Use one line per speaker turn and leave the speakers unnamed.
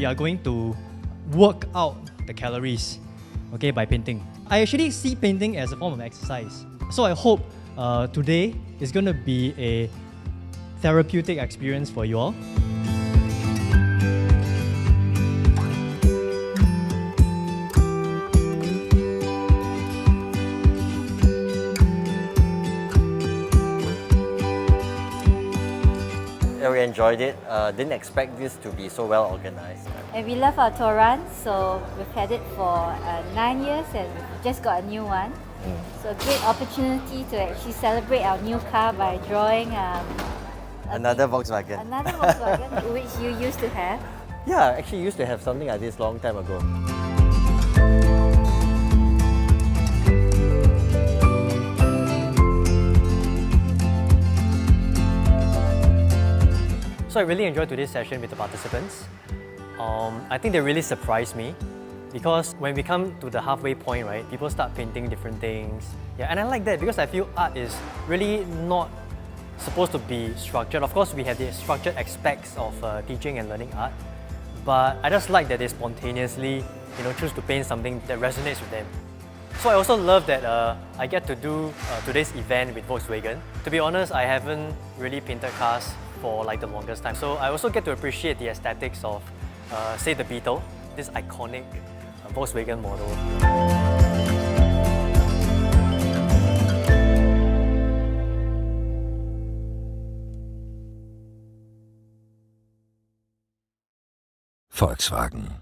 we are going to work out the calories, okay, by painting. I actually see painting as a form of exercise. So I hope today is going to be a therapeutic experience for you all.
We enjoyed it. Didn't expect this to be so well organized.
And we love our tour run, so we've had it for 9 years and we've just got a new one. So a great opportunity to actually celebrate our new car by drawing
Another Volkswagen.
Another Volkswagen, which you used to have.
Yeah, I actually used to have something like this long time ago.
So I really enjoyed today's session with the participants. I think they really surprised me because when we come to the halfway point, right, people start painting different things. Yeah, and I like that because I feel art is really not supposed to be structured. Of course, we have the structured aspects of teaching and learning art, but I just like that they spontaneously, choose to paint something that resonates with them. So I also love that I get to do today's event with Volkswagen. To be honest, I haven't really painted cars for like the longest time. So I also get to appreciate the aesthetics of, say, the Beetle, this iconic Volkswagen model.
Volkswagen.